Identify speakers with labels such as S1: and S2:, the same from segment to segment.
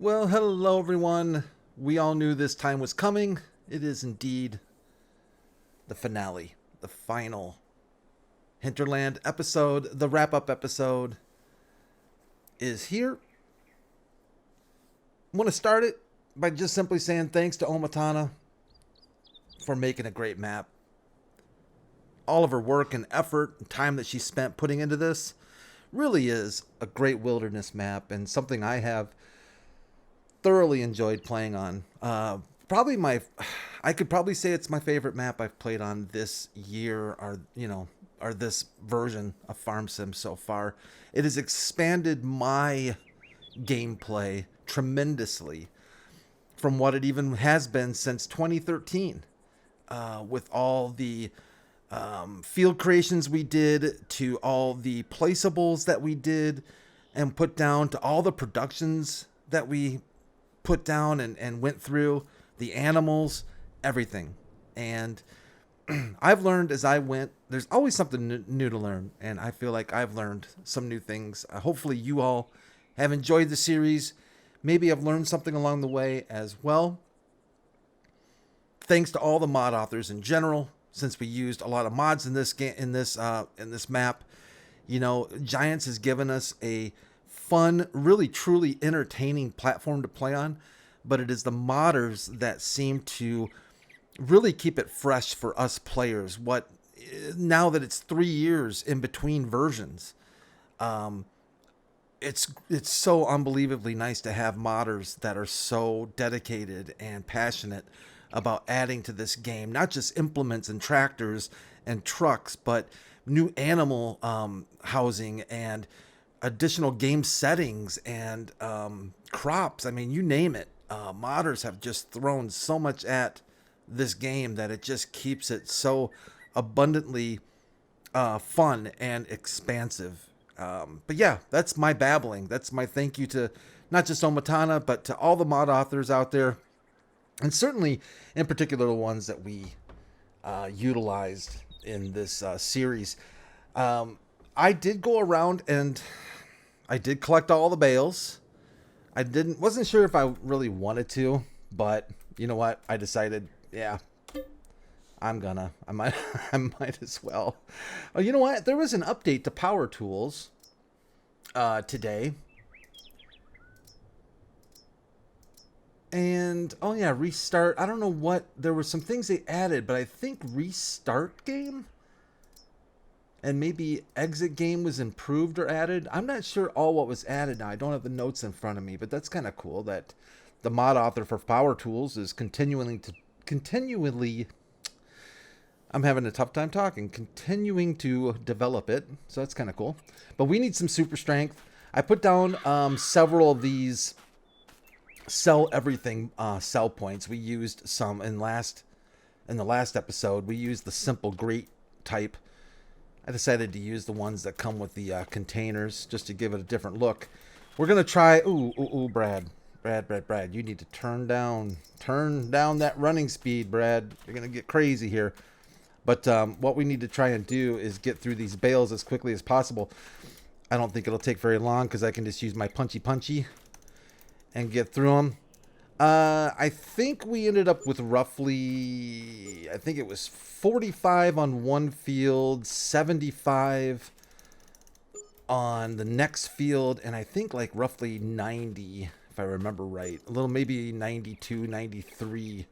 S1: Well, hello everyone. We all knew this time was coming. It is indeed the finale, the final Hinterland episode. The wrap-up episode is here. I want to start it by just simply saying thanks to Omatana for making a great map. All of her work and effort and time that she spent putting into this really is a great wilderness map and something I have thoroughly enjoyed playing on. I could probably say it's my favorite map I've played on this year, or this version of Farm Sim so far. It has expanded my gameplay tremendously from what it even has been since 2013, with all the field creations we did, to all the placeables that we did and put down, to all the productions that we put down and went through, the animals, everything. And I've learned as I went. There's always something new to learn, and I feel like I've learned some new things. Hopefully you all have enjoyed the series. Maybe I've learned something along the way as well. Thanks to all the mod authors in general, since we used a lot of mods in this game, in this map. You know, Giants has given us a fun, really truly entertaining platform to play on, but it is the modders that seem to really keep it fresh for us players. Now that it's 3 years in between versions, it's so unbelievably nice to have modders that are so dedicated and passionate about adding to this game, not just implements and tractors and trucks, but new animal housing and additional game settings and crops. I mean, you name it. Modders have just thrown so much at this game that it just keeps it so abundantly fun and expansive. But yeah, that's my babbling. That's my thank you to not just Omatana, but to all the mod authors out there, and certainly in particular the ones that we utilized in this series. I did go around and I did collect all the bales. Wasn't sure if I really wanted to, but you know what? I decided, yeah, I might as well. Oh, you know what? There was an update to Power Tools today. And, oh yeah, restart. I don't know what, there were some things they added, but I think restart game and maybe exit game was improved or added. I'm not sure all what was added now. I don't have the notes in front of me, but that's kind of cool that the mod author for Power Tools is continually, I'm having a tough time talking, continuing to develop it. So that's kind of cool. But we need some super strength. I put down several of these sell everything sell points. We used some in the last episode. We used the simple grate type. I decided to use the ones that come with the containers just to give it a different look. We're gonna try. Brad, you need to turn down that running speed, Brad. You're gonna get crazy here. But what we need to try and do is get through these bales as quickly as possible. I don't think it'll take very long because I can just use my punchy and get through them. I think we ended up with roughly, I think it was 45 on one field, 75 on the next field, and I think like roughly 90, if I remember right. A little, maybe 92, 93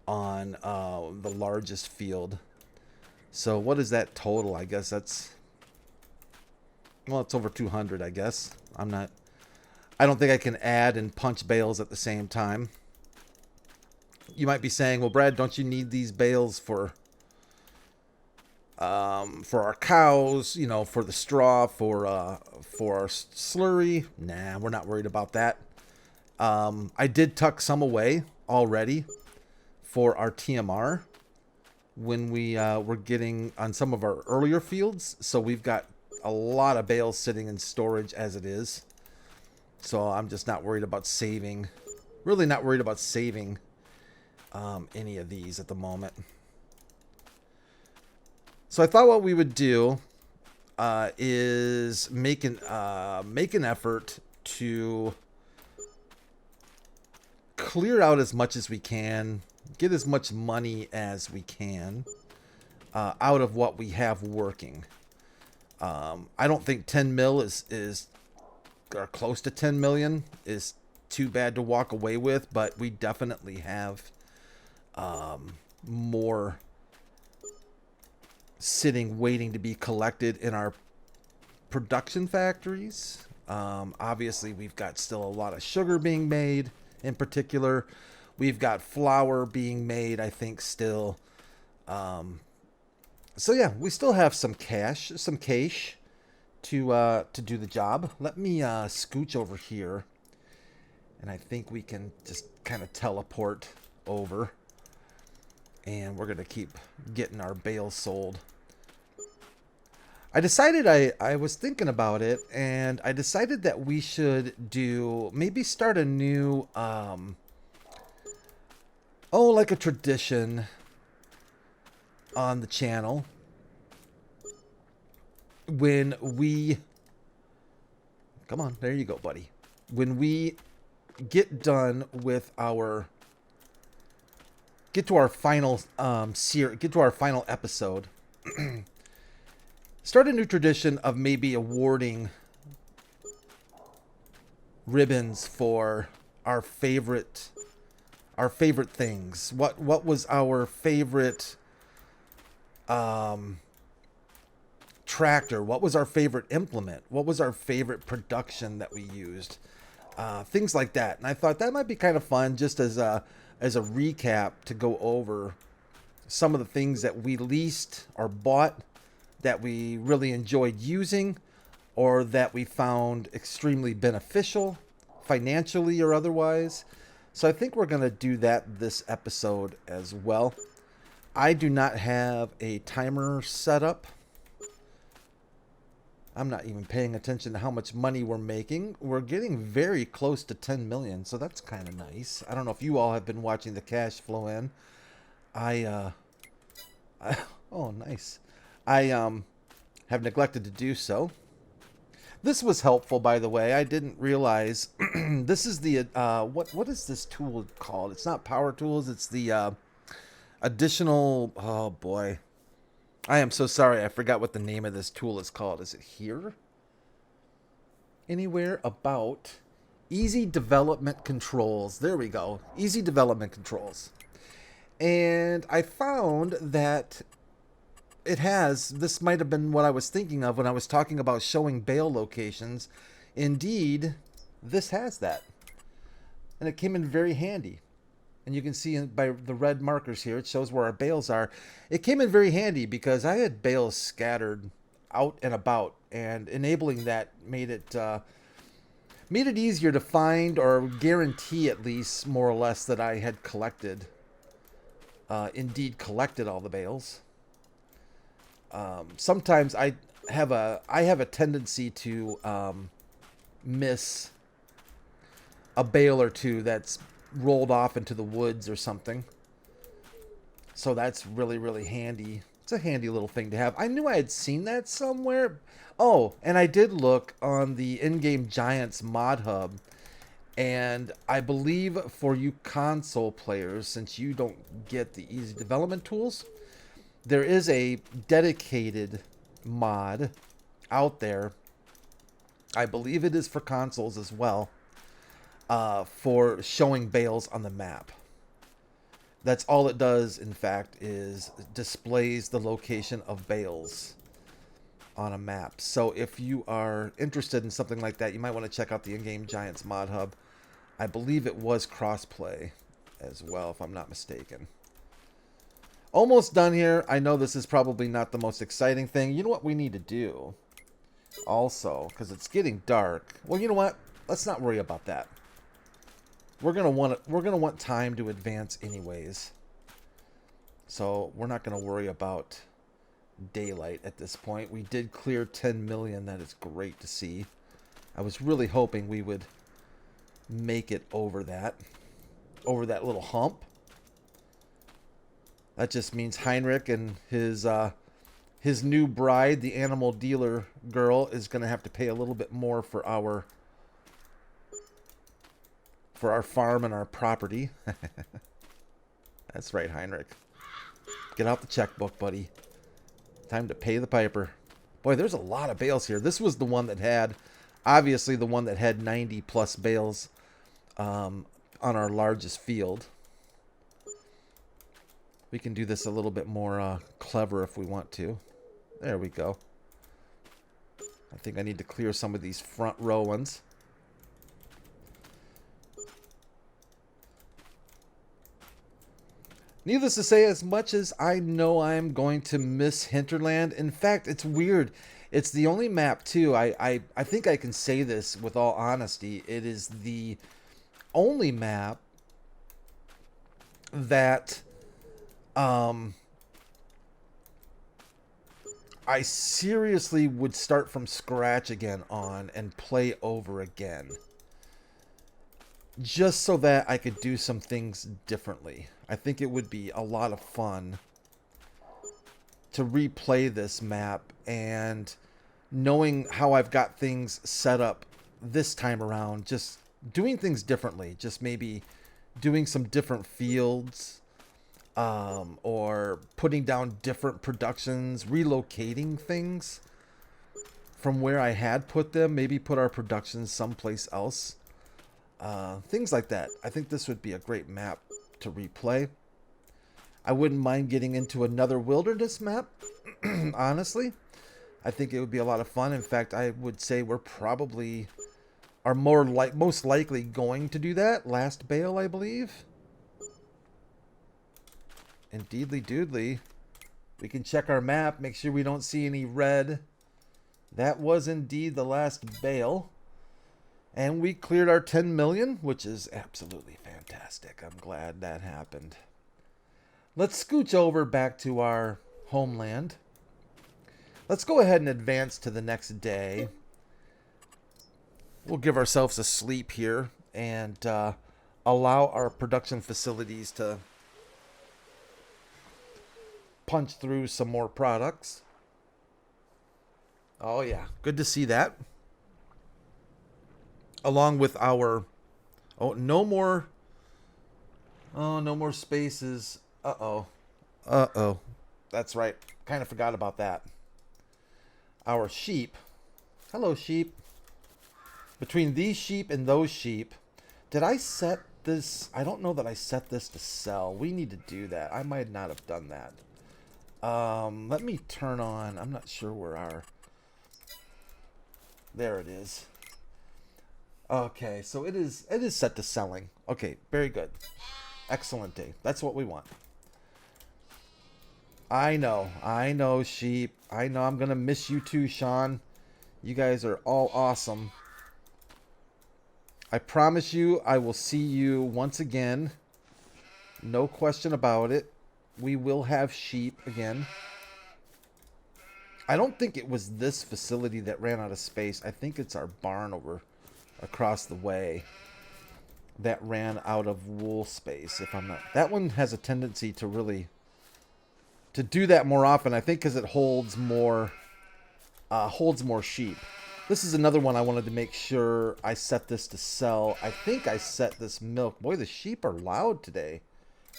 S1: on the largest field. So what is that total? I guess that's, well, it's over 200, I guess. I don't think I can add and punch bales at the same time. You might be saying, well, Brad, don't you need these bales for our cows, you know, for the straw, for our slurry? Nah, we're not worried about that. I did tuck some away already for our TMR when we were getting on some of our earlier fields. So we've got a lot of bales sitting in storage as it is. So I'm just not worried about saving. Really not worried about saving any of these at the moment. So I thought what we would do is make an effort to clear out as much as we can, get as much money as we can out of what we have working. I don't think 10 mil is or close to 10 million is too bad to walk away with, but we definitely have more sitting waiting to be collected in our production factories. Obviously we've got still a lot of sugar being made in particular. We've got flour being made, I think, still. So yeah, we still have some cash to do the job. Let me scooch over here, and I think we can just kind of teleport over, and we're gonna keep getting our bales sold. I decided I was thinking about it, and I decided that we should maybe start a new like a tradition on the channel when we come on, there you go, buddy. When we get done with get to our final episode, start a new tradition of maybe awarding ribbons for our favorite things. What was our favorite tractor? What was our favorite implement? What was our favorite production that we used? Things like that. And I thought that might be kind of fun, just as a recap, to go over some of the things that we leased or bought that we really enjoyed using, or that we found extremely beneficial financially or otherwise. So I think we're going to do that this episode as well. I do not have a timer set up. I'm not even paying attention to how much money we're making. We're getting very close to 10 million, so that's kind of nice. I don't know if you all have been watching the cash flow in. Oh, nice. I have neglected to do so. This was helpful, by the way. I didn't realize this is the what is this tool called? It's not Power Tools. It's the additional. Oh boy, I am so sorry. I forgot what the name of this tool is called. Is it here? Anywhere about easy development controls? There we go. Easy development controls. And I found that it has, this might have been what I was thinking of when I was talking about showing bale locations. Indeed, this has that. And it came in very handy. And you can see by the red markers here, it shows where our bales are. It came in very handy because I had bales scattered out and about, and enabling that made it easier to find, or guarantee at least more or less that I had collected, indeed collected all the bales. Sometimes I have a tendency to miss a bale or two that's rolled off into the woods or something. So that's really, really handy. It's a handy little thing to have. I knew I had seen that somewhere. Oh, and I did look on the In-Game Giants mod hub, and I believe for you console players, since you don't get the easy development tools, there is a dedicated mod out there. I believe it is for consoles as well, for showing bales on the map. That's all it does, in fact, is displays the location of bales on a map. So if you are interested in something like that, you might want to check out the In-Game Giants mod hub. I believe it was crossplay as well, if I'm not mistaken. Almost done here. I know this is probably not the most exciting thing. You know what we need to do also, because it's getting dark. Well, you know what? Let's not worry about that. We're gonna want time to advance anyways. So we're not gonna worry about daylight at this point. We did clear 10 million. That is great to see. I was really hoping we would make it over that little hump. That just means Heinrich and his new bride, the animal dealer girl, is going to have to pay a little bit more for our for our farm and our property. That's right, Heinrich. Get out the checkbook, buddy. Time to pay the piper. Boy, there's a lot of bales here. This was the one that had, obviously the one that had 90 plus bales on our largest field. We can do this a little bit more clever if we want to. There we go. I think I need to clear some of these front row ones. Needless to say, as much as I know I'm going to miss Hinterland, in fact, it's weird. It's the only map, too. I think I can say this with all honesty. It is the only map that I seriously would start from scratch again on and play over again. Just so that I could do some things differently. I think it would be a lot of fun to replay this map, and knowing how I've got things set up this time around, just doing things differently, just maybe doing some different fields, or putting down different productions, relocating things from where I had put them, maybe put our productions someplace else. Things like that. I think this would be a great map to replay. I wouldn't mind getting into another wilderness map, honestly. I think it would be a lot of fun. In fact, I would say we're probably most likely going to do that. Last bale, I believe. Indeedly doodly. We can check our map, make sure we don't see any red. That was indeed the last bale. And we cleared our 10 million, which is absolutely fantastic. I'm glad that happened. Let's scooch over back to our homeland. Let's go ahead and advance to the next day. We'll give ourselves a sleep here and allow our production facilities to punch through some more products. Oh yeah, good to see that. Along with our, no more spaces. That's right. Kind of forgot about that. Our sheep. Hello, sheep. Between these sheep and those sheep, did I set this? I don't know that I set this to sell. We need to do that. I might not have done that. Let me turn on. I'm not sure where our. There it is. Okay, so it is set to selling. Okay, very good. Excellent day. That's what we want. I know, sheep. I know I'm going to miss you too, Sean. You guys are all awesome. I promise you I will see you once again. No question about it. We will have sheep again. I don't think it was this facility that ran out of space. I think it's our barn over across the way that ran out of wool space, if I'm not. That one has a tendency to really to do that more often, I think, because it holds more sheep. This is another one I wanted to make sure I set this to sell. I think I set this milk. Boy, the sheep are loud today.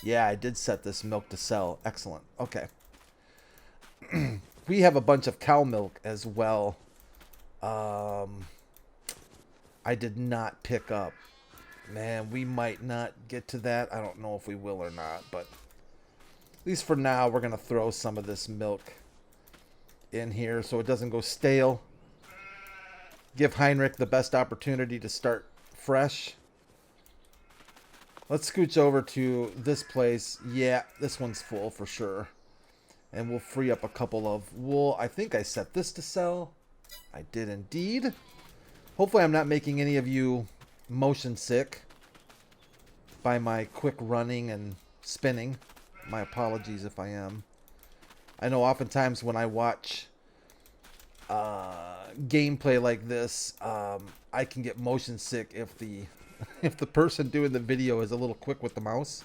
S1: Yeah, I did set this milk to sell. Excellent. Okay. We have a bunch of cow milk as well. I did not pick up. Man, we might not get to that. I don't know if we will or not, but at least for now, we're going to throw some of this milk in here so it doesn't go stale. Give Heinrich the best opportunity to start fresh. Let's scooch over to this place. Yeah, this one's full for sure. And we'll free up a couple of wool. I think I set this to sell. I did indeed. Hopefully I'm not making any of you motion sick by my quick running and spinning. My apologies if I am. I know oftentimes when I watch gameplay like this, I can get motion sick if the person doing the video is a little quick with the mouse.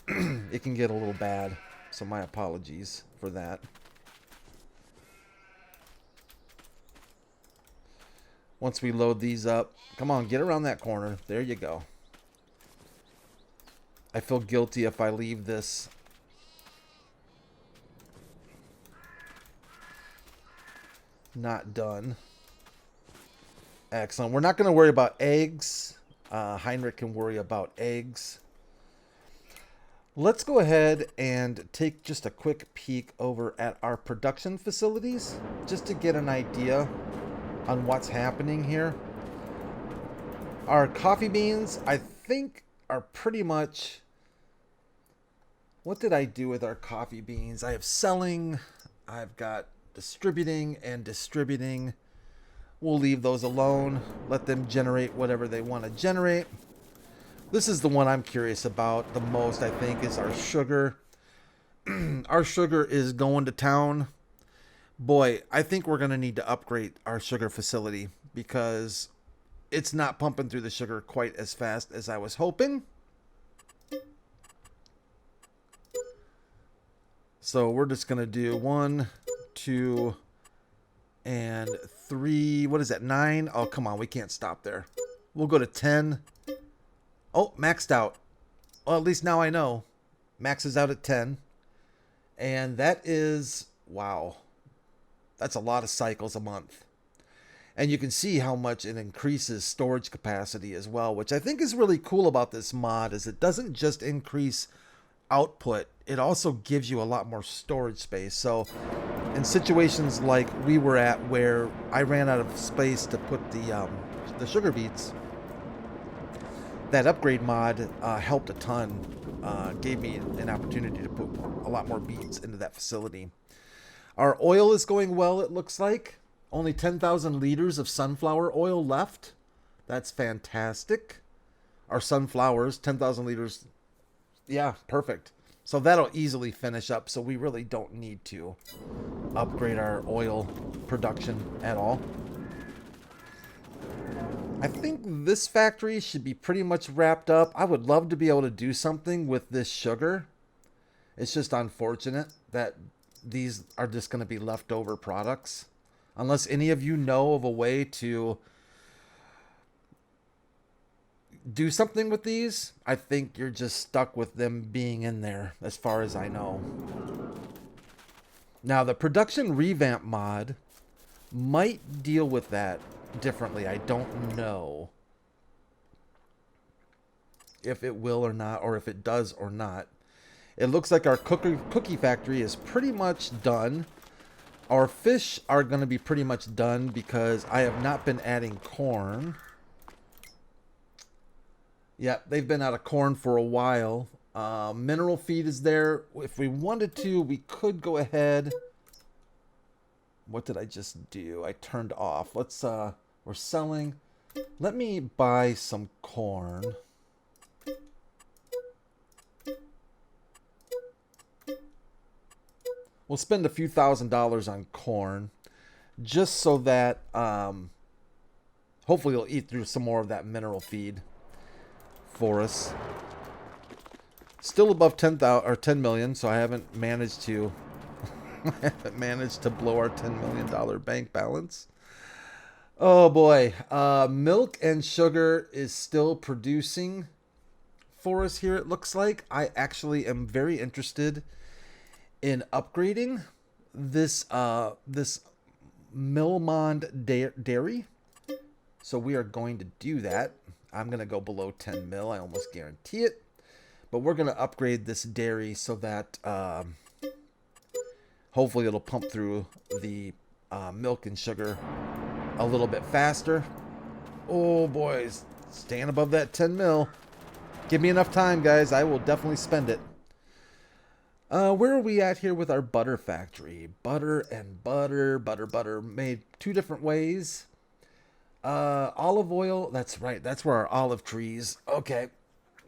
S1: It can get a little bad, so my apologies for that. Once we load these up, come on, get around that corner. There you go. I feel guilty if I leave this not done. Excellent. We're not going to worry about eggs. Heinrich can worry about eggs. Let's go ahead and take just a quick peek over at our production facilities just to get an idea on what's happening here. Our coffee beans, I think, are pretty much... What did I do with our coffee beans? I have selling, I've got distributing and distributing. We'll leave those alone. Let them generate whatever they want to generate. This is the one I'm curious about the most, I think, is our sugar. Our sugar is going to town. Boy, I think we're going to need to upgrade our sugar facility because it's not pumping through the sugar quite as fast as I was hoping. So we're just going to do 1, 2, and 3. What is that? 9? Oh, come on. We can't stop there. We'll go to 10. Oh, maxed out. Well, at least now I know. Max is out at 10. And that is, wow. That's a lot of cycles a month. And you can see how much it increases storage capacity as well, which I think is really cool about this mod, is it doesn't just increase output, it also gives you a lot more storage space. So in situations like we were at where I ran out of space to put the sugar beets, that upgrade mod helped a ton. Gave me an opportunity to put a lot more beets into that facility. Our oil is going well, it looks like. Only 10,000 liters of sunflower oil left. That's fantastic. Our sunflowers, 10,000 liters. Yeah, perfect. So that'll easily finish up, so we really don't need to upgrade our oil production at all. I think this factory should be pretty much wrapped up. I would love to be able to do something with this sugar. It's just unfortunate that these are just going to be leftover products. Unless any of you know of a way to do something with these, I think you're just stuck with them being in there, as far as I know. Now, the production revamp mod might deal with that differently. I don't know if it will or not, or if it does or not. It looks like our cookie factory is pretty much done. Our fish are going to be pretty much done because I have not been adding corn. Yeah, they've been out of corn for a while. Mineral feed is there. If we wanted to, we could go ahead. What did I just do? I turned off. Let's, we're selling. Let me buy some corn. We'll spend a few $1,000s on corn just so that hopefully we'll eat through some more of that mineral feed for us. Still above 10,000 or 10 million, so I haven't managed to blow our $10 million bank balance. Oh boy, milk and sugar is still producing for us here, it looks like. I actually am very interested in upgrading this this Milmond dairy. So we are going to do that. I'm going to go below 10 mil. I almost guarantee it. But we're going to upgrade this dairy so that hopefully it'll pump through the milk and sugar a little bit faster. Oh, boys. Staying above that 10 mil. Give me enough time, guys. I will definitely spend it. Where are we at here with our butter factory? Butter and butter, butter made two different ways. Olive oil, that's right. That's where our olive trees. Okay.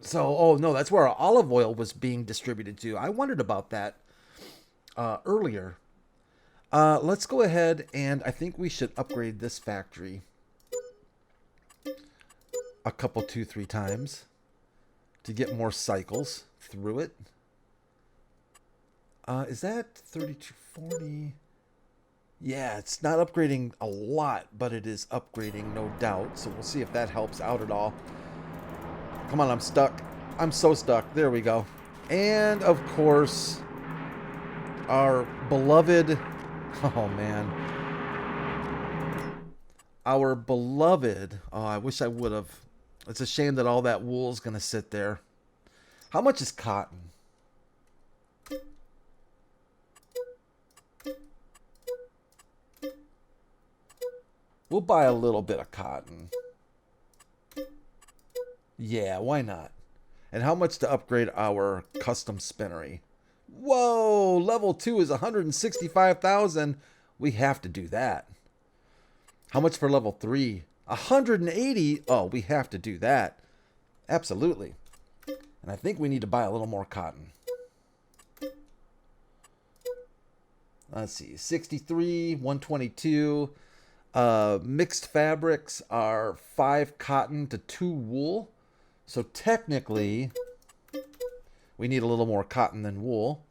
S1: So, oh no, that's where our olive oil was being distributed to. I wondered about that earlier. Let's go ahead and I think we should upgrade this factory a couple, 2-3 times to get more cycles through it. Is that 3240? Yeah, it's not upgrading a lot, but it is upgrading, no doubt. So we'll see if that helps out at all. Come on, I'm stuck. I'm so stuck. There we go. And, of course, our beloved... Oh, man. Our beloved... Oh, I wish I would have. It's a shame that all that wool is going to sit there. How much is cotton? We'll buy a little bit of cotton. Yeah, why not? And how much to upgrade our custom spinnery? Whoa, level 2 is 165,000. We have to do that. How much for level 3? 180. Oh, we have to do that. Absolutely. And I think we need to buy a little more cotton. Let's see, 63, 122. Mixed fabrics are 5 cotton to 2 wool. So technically, we need a little more cotton than wool.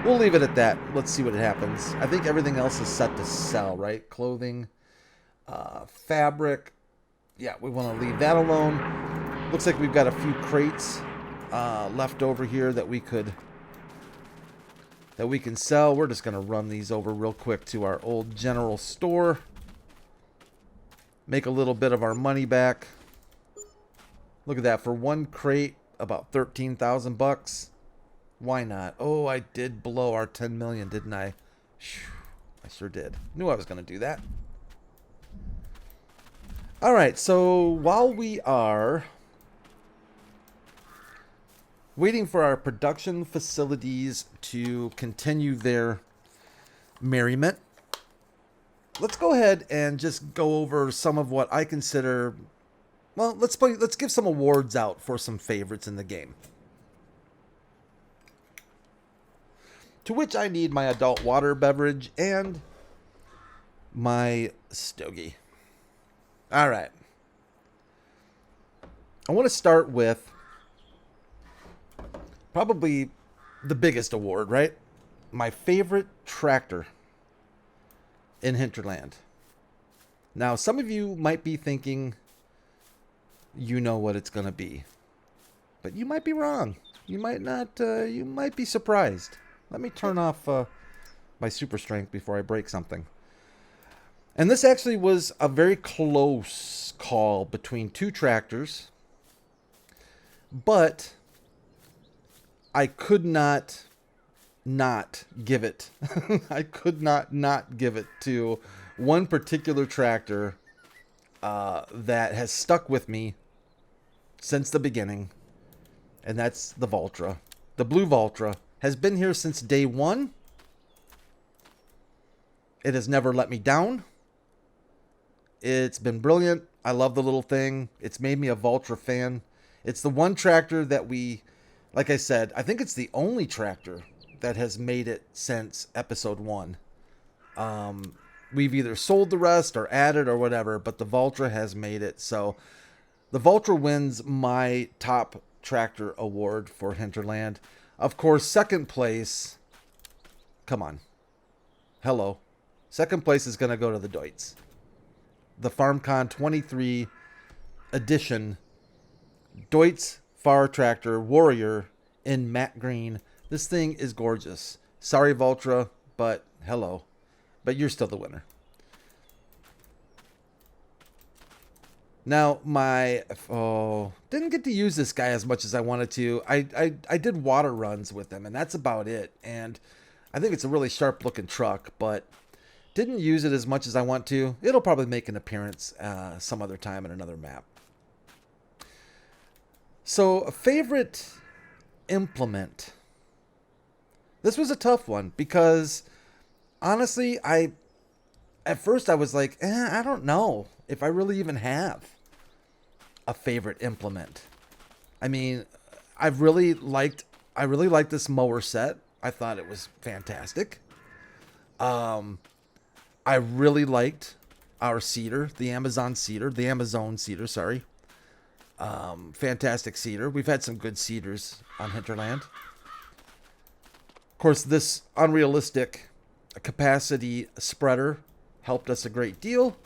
S1: We'll leave it at that. Let's see what happens. I think everything else is set to sell, right? Clothing, fabric. Yeah, we want to leave that alone. Looks like we've got a few crates left over here that we can sell. We're just going to run these over real quick to our old general store. Make a little bit of our money back. Look at that. For one crate, about 13,000 bucks. Why not? Oh, I did blow our 10 million, didn't I? I sure did. Knew I was going to do that. All right, so while we are waiting for our production facilities to continue their merriment, let's go ahead and just go over some of what I consider... Well, let's give some awards out for some favorites in the game. To which I need my adult water beverage and my stogie. All right. I want to start with probably the biggest award, right? My favorite tractor in Hinterland. Now, some of you might be thinking you know what it's going to be, but you might be wrong. You might not. You might be surprised. Let me turn off my super strength before I break something. And this actually was a very close call between two tractors, but I could not give it. I could not give it to one particular tractor that has stuck with me since the beginning, and that's the Valtra. The blue Valtra has been here since day one. It has never let me down. It's been brilliant. I love the little thing. It's made me a Valtra fan. It's the one tractor that we, like I said, I think it's the only tractor that has made it since episode 1. We've either sold the rest or added or whatever, but the Valtra has made it. So the Valtra wins my top tractor award for Hinterland. Of course, second place, come on. Hello. Second place is going to go to the Deutz. The FarmCon 23 edition Deutz Far Tractor Warrior in matte green. This thing is gorgeous. Sorry, Valtra, but hello. But you're still the winner. Now, didn't get to use this guy as much as I wanted to. I did water runs with him, and that's about it. And I think it's a really sharp looking truck, but didn't use it as much as I want to. It'll probably make an appearance some other time in another map. So, a favorite implement. This was a tough one because honestly, at first I was like, I don't know if I really even have a favorite implement. I mean, I really liked this mower set. I thought it was fantastic. I really liked our seeder, the Amazon seeder, sorry. Fantastic seeder. We've had some good seeders on Hinterland. Of course, this unrealistic capacity spreader helped us a great deal.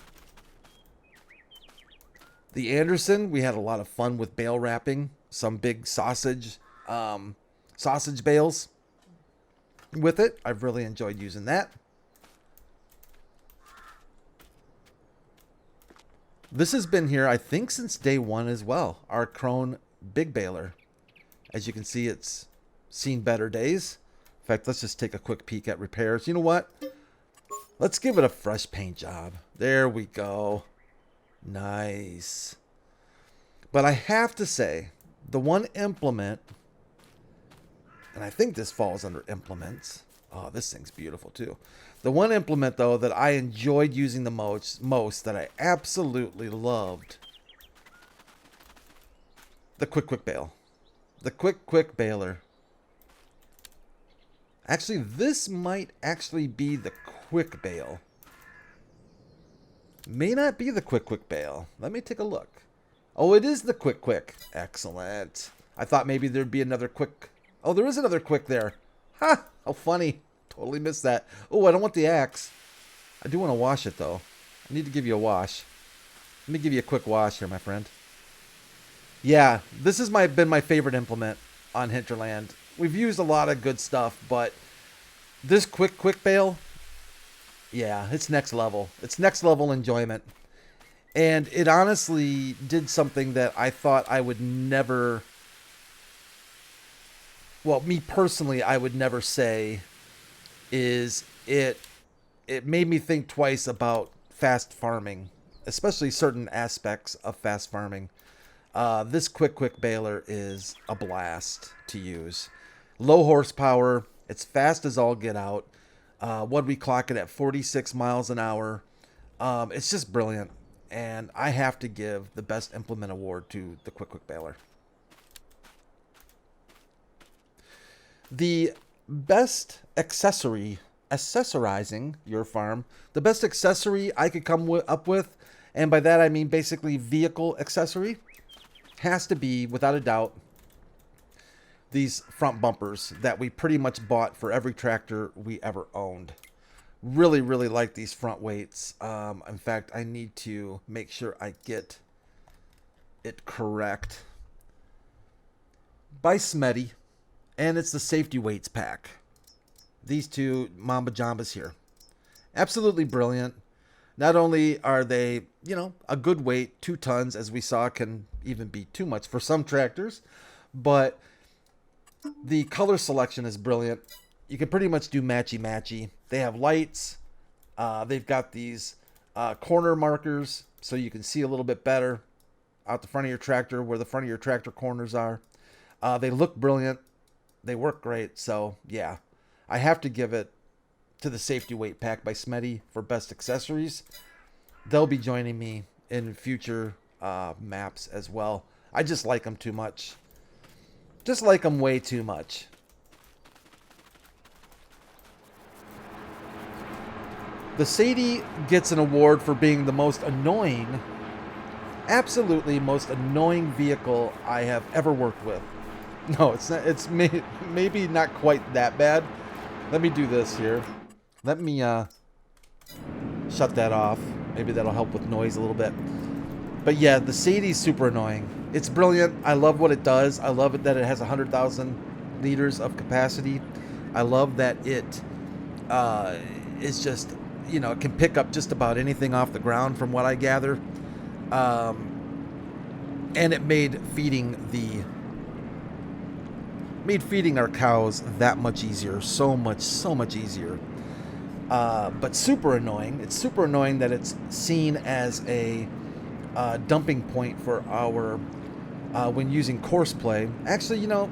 S1: The Anderson, we had a lot of fun with bale wrapping some big sausage bales with it. I've really enjoyed using that. This has been here, I think, since day one as well. Our Krone big baler. As you can see, it's seen better days. In fact, let's just take a quick peek at repairs. You know what? Let's give it a fresh paint job. There we go. Nice. But I have to say, the one implement, and I think this falls under implements. Oh, this thing's beautiful too. The one implement, though, that I enjoyed using the most, that I absolutely loved, the quick bale. The quick baler. Actually, this might actually be the quick bale. May not be the quick bale. Let me take a look. Oh, it is the quick. Excellent. I thought maybe there'd be another quick. Oh, there is another quick there. Ha! How funny. Totally missed that. Oh, I don't want the axe. I do want to wash it, though. I need to give you a wash. Let me give you a quick wash here, my friend. Yeah, this has been my favorite implement on Hinterland. We've used a lot of good stuff, but this quick bale, yeah, it's next level. It's next level enjoyment. And it honestly did something that I thought I would never, well, me personally, I would never say, is it made me think twice about fast farming, especially certain aspects of fast farming. This quick baler is a blast to use. Low horsepower. It's fast as all get out. What we clock it at 46 miles an hour. It's just brilliant. And I have to give the best implement award to the quick baler. The best accessorizing your farm, the best accessory I could come up with, and by that I mean basically vehicle accessory, has to be, without a doubt, these front bumpers that we pretty much bought for every tractor we ever owned. Really like these front weights. In fact, I need to make sure I get it correct. By Smetty, and it's the safety weights pack. These two Mamba Jambas here. Absolutely brilliant. Not only are they, a good weight, 2 tons, as we saw, can even be too much for some tractors, but the color selection is brilliant. You can pretty much do matchy. They have lights. They've got these corner markers so you can see a little bit better out the front of your tractor, where the front of your tractor corners are. They look brilliant. They work great. So, yeah, I have to give it to the safety weight pack by Smetty for best accessories. They'll be joining me in future maps as well. I just like them too much. Just like them way too much. The Sadie gets an award for being the most annoying, absolutely most annoying vehicle I have ever worked with. No, it's not. It's maybe not quite that bad. Let me do this here. Let me shut that off. Maybe that'll help with noise a little bit. But yeah, the Sadie's super annoying. It's brilliant. I love what it does. I love it that it has 100,000 liters of capacity. I love that it is just, it can pick up just about anything off the ground from what I gather. And it made feeding our cows that much easier. So much easier. But super annoying. It's super annoying that it's seen as a dumping point for our when using Courseplay. Actually, no,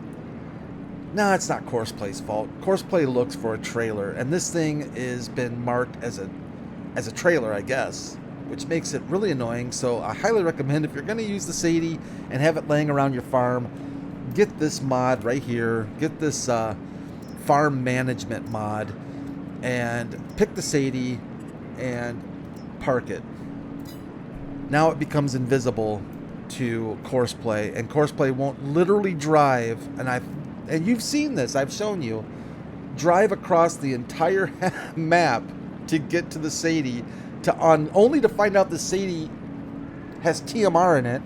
S1: it's not Courseplay's fault. Courseplay looks for a trailer, and this thing has been marked as a trailer, I guess, which makes it really annoying. So I highly recommend, if you're going to use the Sadie and have it laying around your farm, get this mod right here. Get this farm management mod, and pick the Sadie and park it. Now it becomes invisible to Courseplay, and Courseplay won't literally drive, and you've seen this, I've shown you, drive across the entire map to get to the Sadie, only to find out the Sadie has TMR in it,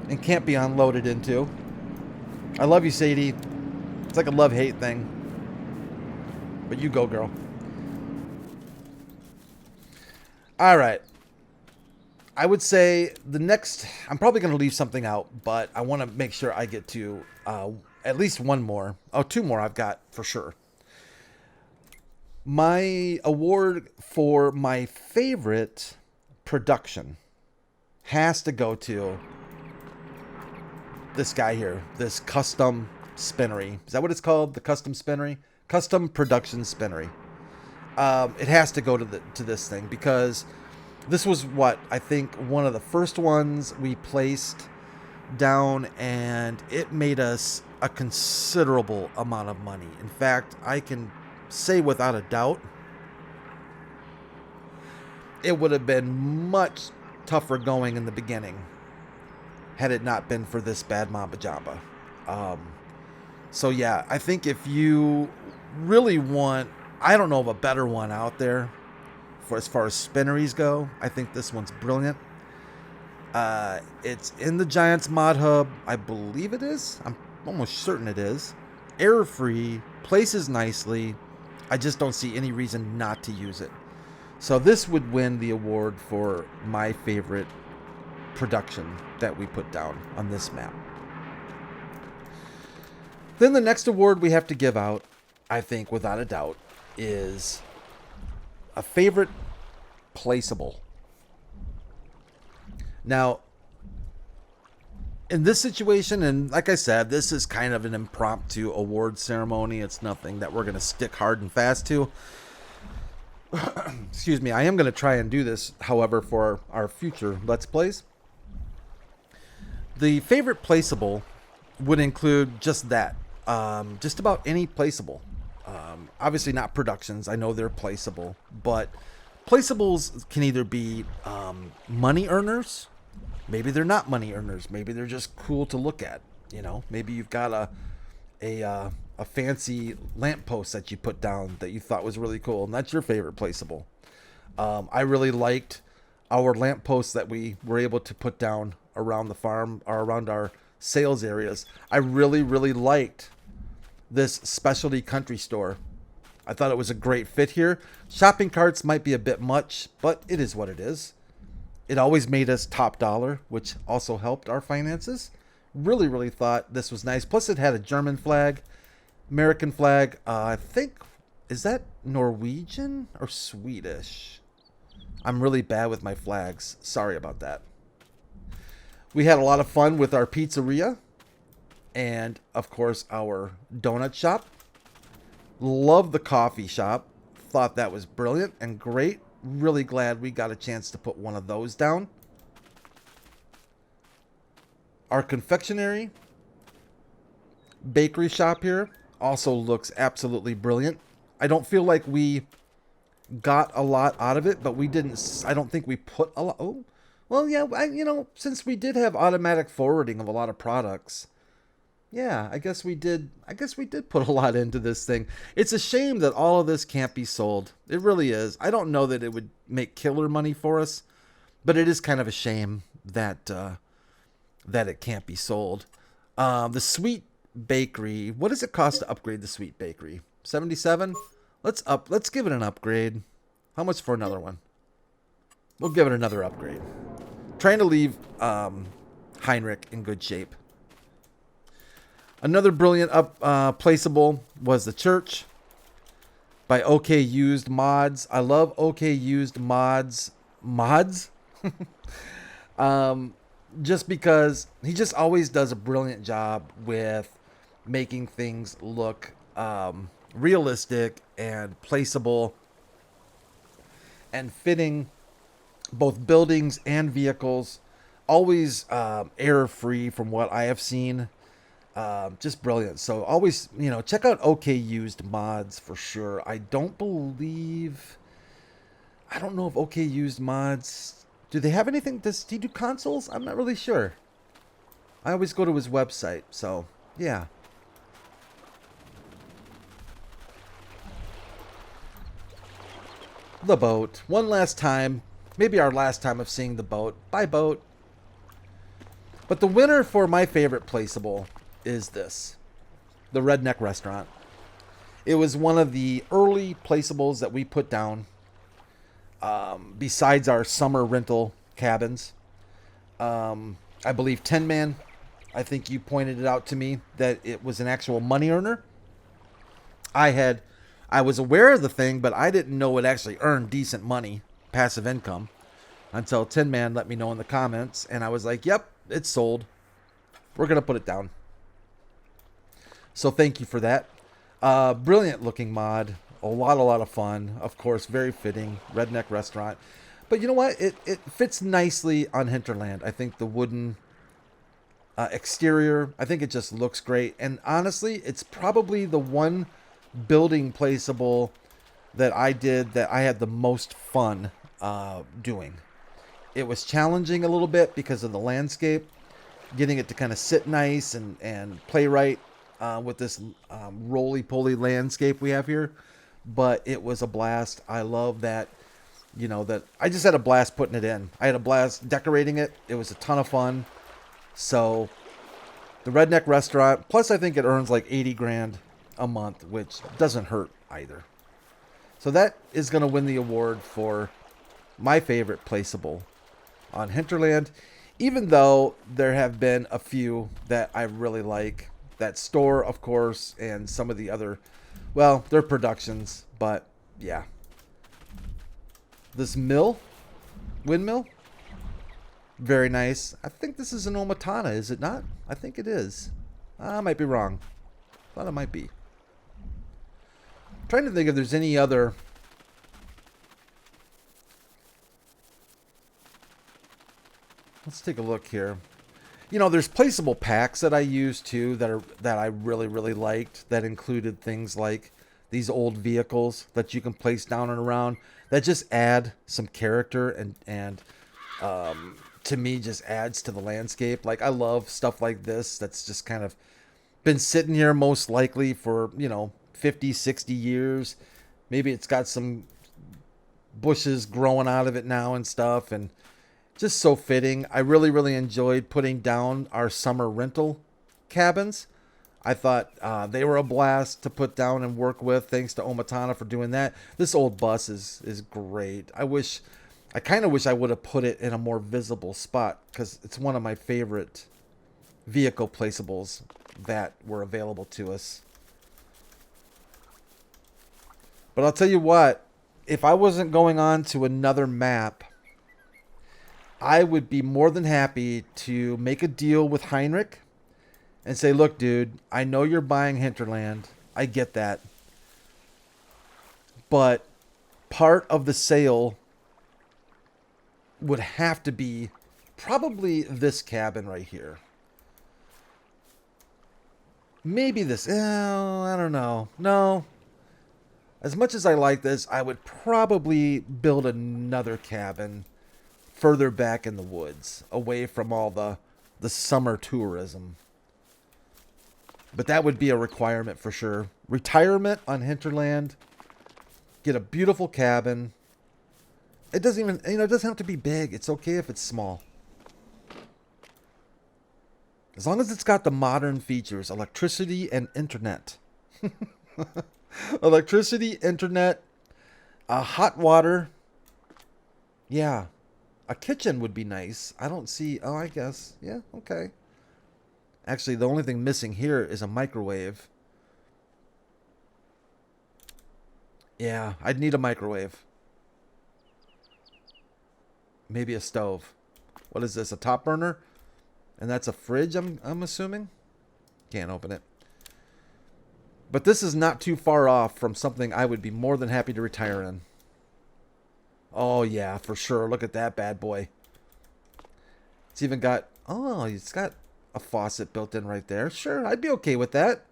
S1: and can't be unloaded into. I love you, Sadie. It's like a love-hate thing. But you go, girl. All right. I would say the next... I'm probably going to leave something out, but I want to make sure I get to at least one more. Oh, two more I've got for sure. My award for my favorite production has to go to this guy here. This custom spinnery. Is that what it's called? The custom spinnery? Custom production spinnery. It has to go to this thing because this was what I think one of the first ones we placed down, and it made us a considerable amount of money. In fact, I can say without a doubt it would have been much tougher going in the beginning had it not been for this bad Mamba Jamba. So yeah, I think if you really want, I don't know of a better one out there for as far as spinneries go. I think this one's brilliant. It's in the Giants Mod Hub. I believe it is. I'm almost certain it is. Error-free, places nicely. I just don't see any reason not to use it. So this would win the award for my favorite production that we put down on this map. Then the next award we have to give out, I think without a doubt, is a favorite placeable. Now, in this situation, and like I said, this is kind of an impromptu award ceremony. It's nothing that we're going to stick hard and fast to. Excuse me. I am going to try and do this, however, for our future Let's Plays. The favorite placeable would include just that. Just about any placeable. Obviously not productions. I know they're placeable. But placeables can either be money earners. Maybe they're not money earners. Maybe they're just cool to look at. You know, maybe you've got a fancy lamppost that you put down that you thought was really cool, and that's your favorite placeable. I really liked our lampposts that we were able to put down around the farm or around our sales areas. I really, really liked this specialty country store. I thought it was a great fit here. Shopping carts might be a bit much, but it is what it is. It always made us top dollar, which also helped our finances. Really, really thought this was nice. Plus, it had a German flag, American flag. I think, is that Norwegian or Swedish? I'm really bad with my flags. Sorry about that. We had a lot of fun with our pizzeria and, of course, our donut shop. Love the coffee shop. Thought that was brilliant and great. Really glad we got a chance to put one of those down. Our confectionery bakery shop here also looks absolutely brilliant. I don't feel like we got a lot out of it, but we didn't. I don't think we put a lot. Oh, well, yeah. Since we did have automatic forwarding of a lot of products, yeah, I guess we did. I guess we did put a lot into this thing. It's a shame that all of this can't be sold. It really is. I don't know that it would make killer money for us, but it is kind of a shame that that it can't be sold. The Sweet Bakery. What does it cost to upgrade the Sweet Bakery? 77. Let's give it an upgrade. How much for another one? We'll give it another upgrade. Trying to leave Heinrich in good shape. Another brilliant placeable was the church by OK Used Mods. I love OK Used Mods. Just because he just always does a brilliant job with making things look realistic and placeable and fitting both buildings and vehicles. Always error-free from what I have seen. Just brilliant. So always, check out OK Used Mods for sure. I don't know if OK Used Mods, do they have anything? Does he do consoles? I'm not really sure. I always go to his website. So, yeah. The boat. One last time. Maybe our last time of seeing the boat. Bye, boat. But the winner for my favorite placeable is this. The Redneck Restaurant. It was one of the early placeables that we put down besides our summer rental cabins. I believe Tin Man, I think you pointed it out to me that it was an actual money earner. I was aware of the thing, but I didn't know it actually earned decent money, passive income, until Tin Man let me know in the comments, and I was like, yep, it's sold. We're going to put it down. So thank you for that. Brilliant looking mod. A lot of fun. Of course, very fitting. Redneck Restaurant. But you know what? It fits nicely on Hinterland. I think the wooden exterior, I think it just looks great. And honestly, it's probably the one building placeable that I did that I had the most fun doing. It was challenging a little bit because of the landscape. Getting it to kind of sit nice and play right with this roly-poly landscape we have here. But it was a blast. I love that, you know, that I just had a blast putting it in. I had a blast decorating it. It was a ton of fun. So the Redneck Restaurant, plus I think it earns like 80 grand a month, which doesn't hurt either. So that is going to win the award for my favorite placeable on Hinterland, even though there have been a few that I really like. That store, of course, and some of the other, well, they're productions, but yeah. This windmill, very nice. I think this is an Omatana, is it not? I think it is. I might be wrong. Thought it might be. I'm trying to think if there's any other. Let's take a look here. You know, there's placeable packs that I use too that I really liked, that included things like these old vehicles that you can place down and around that just add some character and to me just adds to the landscape. Like I love stuff like this that's just kind of been sitting here most likely for, you know, 50, 60 years. Maybe it's got some bushes growing out of it now and stuff, and just so fitting. I really enjoyed putting down our summer rental cabins. I thought they were a blast to put down and work with. Thanks to Omatana for doing that. This old bus is great. I kind of wish I would have put it in a more visible spot because it's one of my favorite vehicle placeables that were available to us. But I'll tell you what, if I wasn't going on to another map, I would be more than happy to make a deal with Heinrich and say, look, dude, I know you're buying Hinterland. I get that. But part of the sale would have to be probably this cabin right here. Maybe this. I don't know. No. As much as I like this, I would probably build another cabin further back in the woods, away from all the summer tourism. But that would be a requirement for sure. Retirement on Hinterland. Get a beautiful cabin. It doesn't even, it doesn't have to be big. It's okay if it's small. As long as it's got the modern features, electricity and internet. Electricity, internet, hot water. Yeah. A kitchen would be nice. I don't see, I guess. Yeah, okay. Actually, the only thing missing here is a microwave. Yeah, I'd need a microwave. Maybe a stove. What is this, a top burner? And that's a fridge, I'm assuming? Can't open it. But this is not too far off from something I would be more than happy to retire in. Oh, yeah, for sure. Look at that bad boy. It's even got, it's got a faucet built in right there. Sure, I'd be okay with that.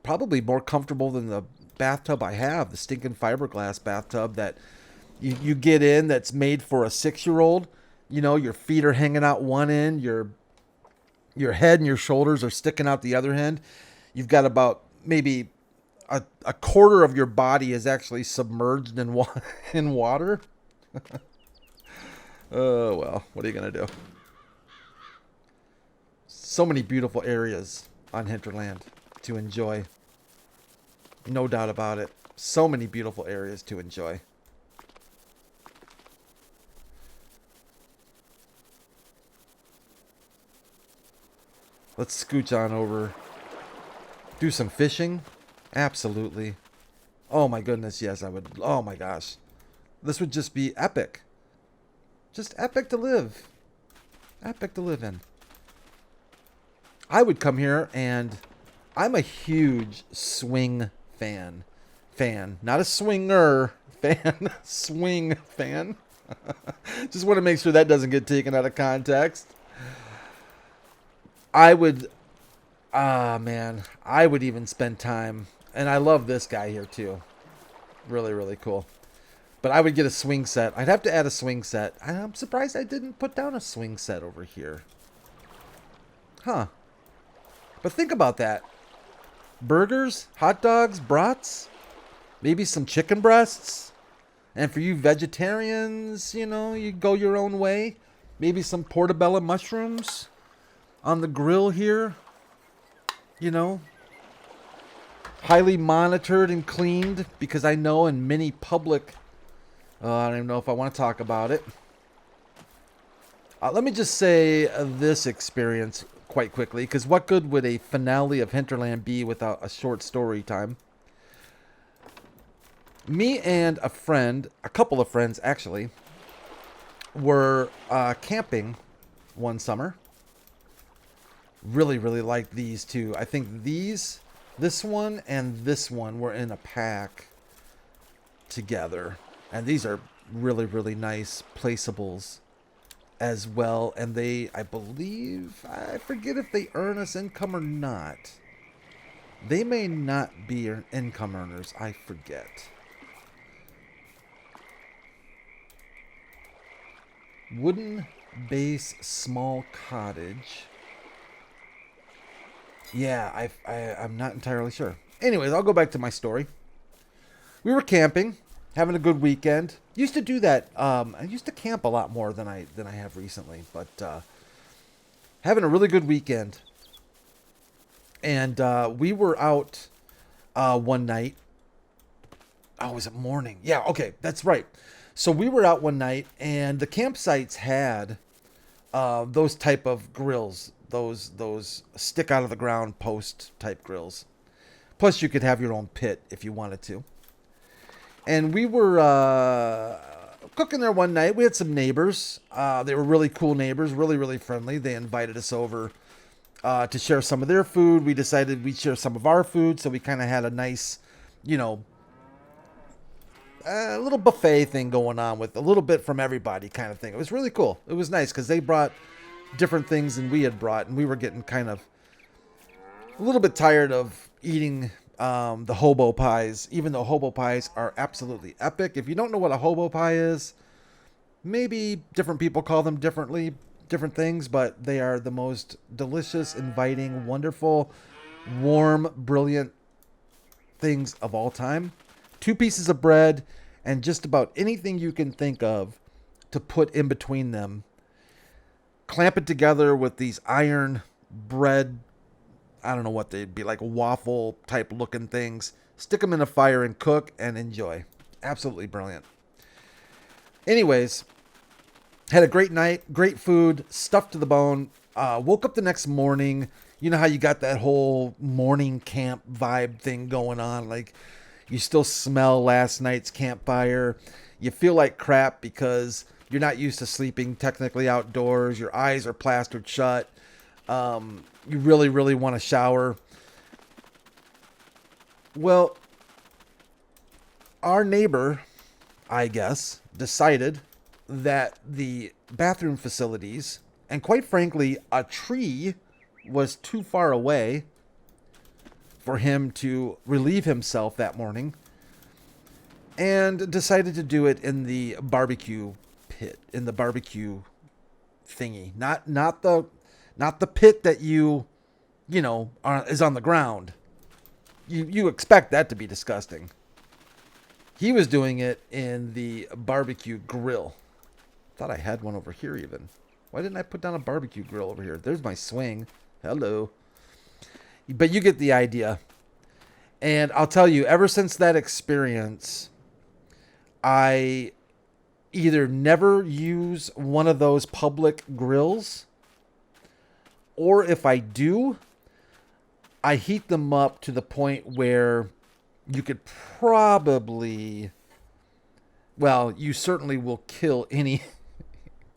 S1: Probably more comfortable than the bathtub I have, the stinking fiberglass bathtub that you get in that's made for a 6-year-old. You know, your feet are hanging out one end, your head and your shoulders are sticking out the other end. You've got about maybe a quarter of your body is actually submerged in water. Oh, well, what are you going to do? So many beautiful areas on Hinterland to enjoy. No doubt about it. So many beautiful areas to enjoy. Let's scooch on over. Do some fishing? Absolutely. Oh my goodness, yes, I would. Oh my gosh. This would just be epic. Just epic to live. Epic to live in. I would come here, and I'm a huge swing fan. Not a swinger fan. Swing fan. Just want to make sure that doesn't get taken out of context. I would, man, I would even spend time, and I love this guy here too. Really, really cool. But I would get a swing set. I'd have to add a swing set. I'm surprised I didn't put down a swing set over here. Huh. But think about that. Burgers, hot dogs, brats, maybe some chicken breasts. And for you vegetarians, you know, you go your own way. Maybe some portobello mushrooms on the grill here. You know. Highly monitored and cleaned, because I know in many public... I don't even know if I want to talk about it. Let me just say this experience quite quickly, because what good would a finale of Hinterland be without a short story time? Me and a friend, a couple of friends actually, were camping one summer. Really, really liked these two. I think this one and this one were in a pack together. And these are really, really nice placeables as well. And they, I believe, I forget if they earn us income or not. They may not be income earners. I forget. Wooden base small cottage. Yeah, I'm not entirely sure. Anyways, I'll go back to my story. We were camping. Having a good weekend. Used to do that. I used to camp a lot more than I have recently. But having a really good weekend. And we were out one night. Oh, was it morning? Yeah, okay, that's right. So we were out one night, and the campsites had those type of grills. Those stick out of the ground post type grills. Plus, you could have your own pit if you wanted to. And we were cooking there one night. We had some neighbors. They were really cool neighbors, really, really friendly. They invited us over to share some of their food. We decided we'd share some of our food, so we kind of had a nice, you know, little buffet thing going on with a little bit from everybody kind of thing. It was really cool. It was nice because they brought different things than we had brought, and we were getting kind of a little bit tired of eating the hobo pies, even though hobo pies are absolutely epic. If you don't know what a hobo pie is, maybe different people call them different things, but they are the most delicious, inviting, wonderful, warm, brilliant things of all time. 2 pieces of bread and just about anything you can think of to put in between them. Clamp it together with these iron bread, I don't know what they'd be, like waffle type looking things. Stick them in a fire and cook and enjoy. Absolutely brilliant. Anyways, had a great night, great food, stuffed to the bone. Woke up the next morning. You know how you got that whole morning camp vibe thing going on. Like you still smell last night's campfire. You feel like crap because you're not used to sleeping technically outdoors. Your eyes are plastered shut. You really, really want to shower. Well, our neighbor, I guess, decided that the bathroom facilities, and quite frankly, a tree was too far away for him to relieve himself that morning, and decided to do it in the barbecue pit, in the barbecue thingy. Not the pit that you know, is on the ground. You expect that to be disgusting. He was doing it in the barbecue grill. Thought I had one over here even. Why didn't I put down a barbecue grill over here? There's my swing. Hello. But you get the idea. And I'll tell you, ever since that experience, I either never use one of those public grills, or if I do, I heat them up to the point where you could probably, well, you certainly will kill any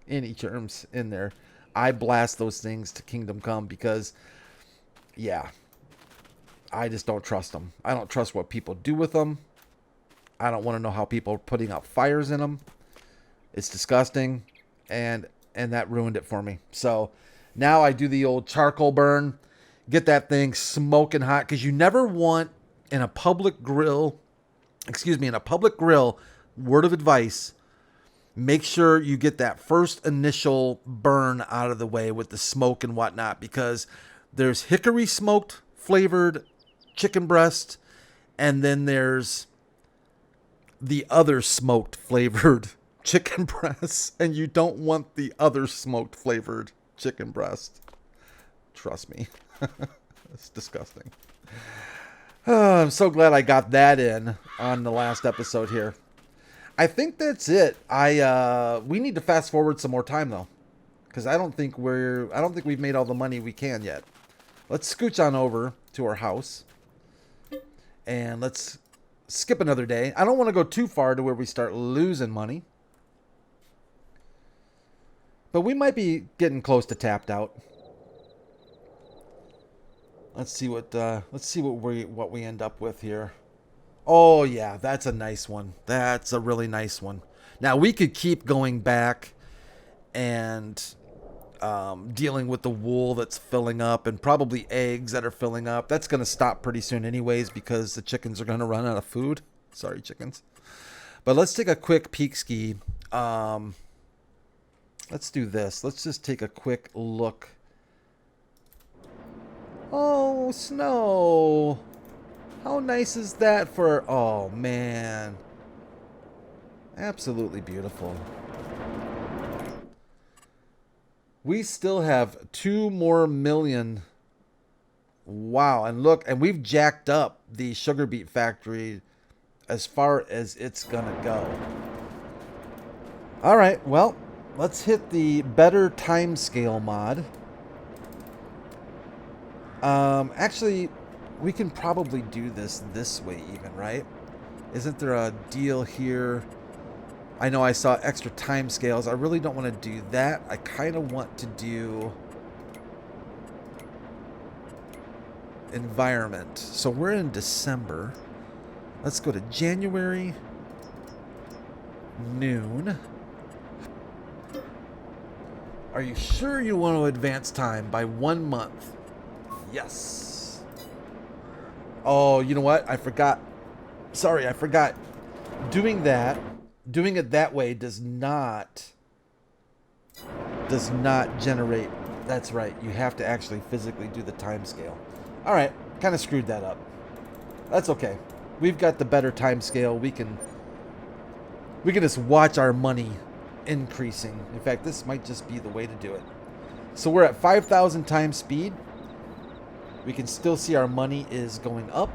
S1: germs in there. I blast those things to kingdom come because, yeah, I just don't trust them. I don't trust what people do with them. I don't want to know how people are putting out fires in them. It's disgusting, and that ruined it for me. So now I do the old charcoal burn, get that thing smoking hot, because you never want in a public grill, word of advice, make sure you get that first initial burn out of the way with the smoke and whatnot, because there's hickory smoked flavored chicken breast, and then there's the other smoked flavored chicken breast, and you don't want the other smoked flavored chicken breast. Trust me. It's disgusting. Oh, I'm so glad I got that in on the last episode here. I think that's it. We need to fast forward some more time though, because I don't think we've made all the money we can yet. Let's scooch on over to our house and let's skip another day. I don't want to go too far to where we start losing money, but we might be getting close to tapped out. Let's see what we end up with here. Oh yeah, that's a nice one. That's a really nice one. Now we could keep going back and dealing with the wool that's filling up, and probably eggs that are filling up. That's going to stop pretty soon anyways, because the chickens are going to run out of food. Sorry, chickens. But let's take a quick peek ski. Let's do this. Let's just take a quick look. Oh, snow. How nice is that for... Oh, man. Absolutely beautiful. We still have 2 more million. Wow. And look, and we've jacked up the sugar beet factory as far as it's going to go. All right. Well, let's hit the better timescale mod. Actually, we can probably do this way even, right? Isn't there a deal here? I know I saw extra time scales. I really don't want to do that. I kind of want to do environment. So we're in December. Let's go to January, noon. Are you sure you want to advance time by 1 month? Yes. Oh, you know what? I forgot. Sorry, I forgot. Doing it that way does not generate. That's right. You have to actually physically do the time scale. All right. Kind of screwed that up. That's okay. We've got the better time scale. We can just watch our money increasing. In fact, this might just be the way to do it. So we're at 5,000 times speed. We can still see our money is going up.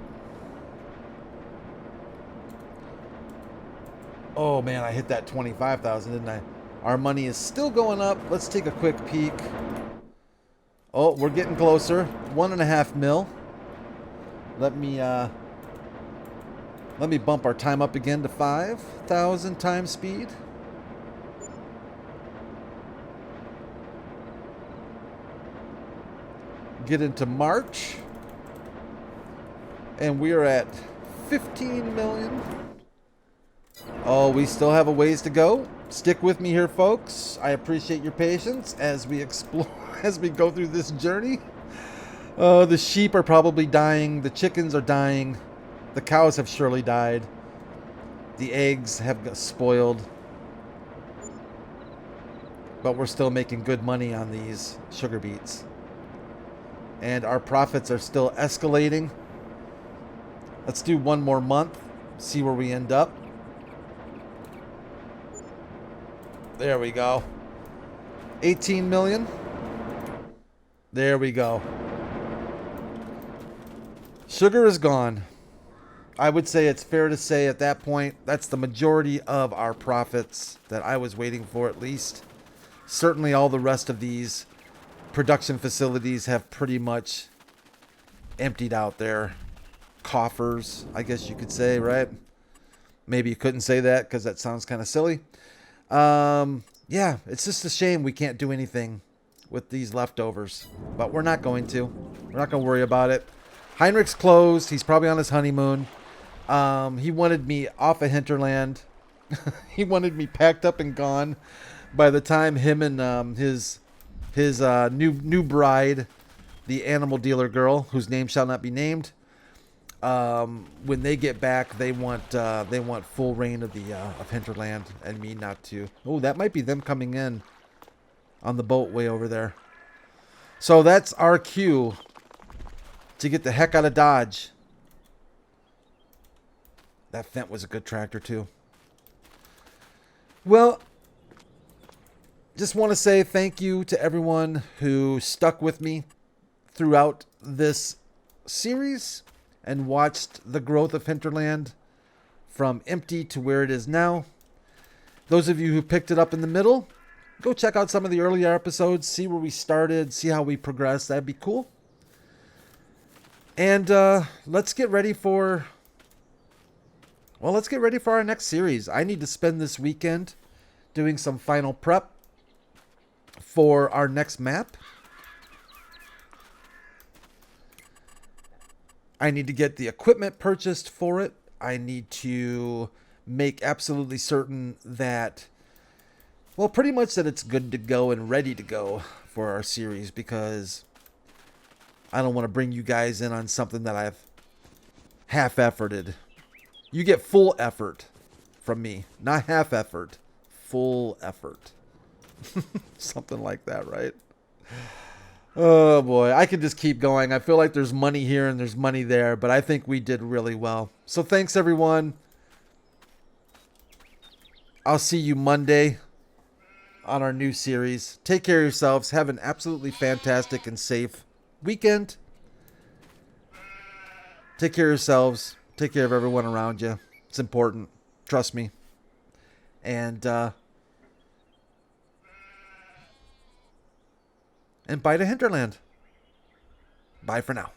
S1: Oh man, I hit that 25,000, didn't I? Our money is still going up. Let's take a quick peek. Oh, we're getting closer. 1.5 mil. Let me bump our time up again to 5,000 times speed. Get into March, and we are at 15 million. Oh, we still have a ways to go. Stick with me here, folks. I appreciate your patience as we explore, as we go through this journey. The sheep are probably dying. The chickens are dying. The cows have surely died. The eggs have spoiled. But we're still making good money on these sugar beets. And our profits are still escalating. Let's do 1 more month. See where we end up. There we go. 18 million. There we go. Sugar is gone. I would say it's fair to say at that point, that's the majority of our profits that I was waiting for at least. Certainly all the rest of these production facilities have pretty much emptied out their coffers, I guess you could say, right? Maybe you couldn't say that because that sounds kind of silly. Yeah, it's just a shame we can't do anything with these leftovers. But we're not going to. We're not going to worry about it. Heinrich's closed. He's probably on his honeymoon. He wanted me off of Hinterland. He wanted me packed up and gone by the time him and his new bride, the animal dealer girl, whose name shall not be named, when they get back, they want full reign of the of Hinterland, and me not to. Oh, that might be them coming in on the boat way over there. So that's our cue to get the heck out of Dodge. That Fendt was a good tractor too. Well, just want to say thank you to everyone who stuck with me throughout this series and watched the growth of Hinterland from empty to where it is now. Those of you who picked it up in the middle, go check out some of the earlier episodes, see where we started, see how we progressed. That'd be cool. And let's get ready for our next series. I need to spend this weekend doing some final prep for our next map. I need to get the equipment purchased for it. I need to make absolutely certain that, well, pretty much that it's good to go and ready to go for our series, because I don't want to bring you guys in on something that I've half-efforted. You get full effort from me, not half effort, full effort. Something like that, right? Oh boy, I could just keep going. I feel like there's money here and there's money there, but I think we did really well. So thanks everyone. I'll see you Monday on our new series. Take care of yourselves. Have an absolutely fantastic and safe weekend. Take care of yourselves. Take care of everyone around you. It's important. Trust me. And bye to Hinterland. Bye for now.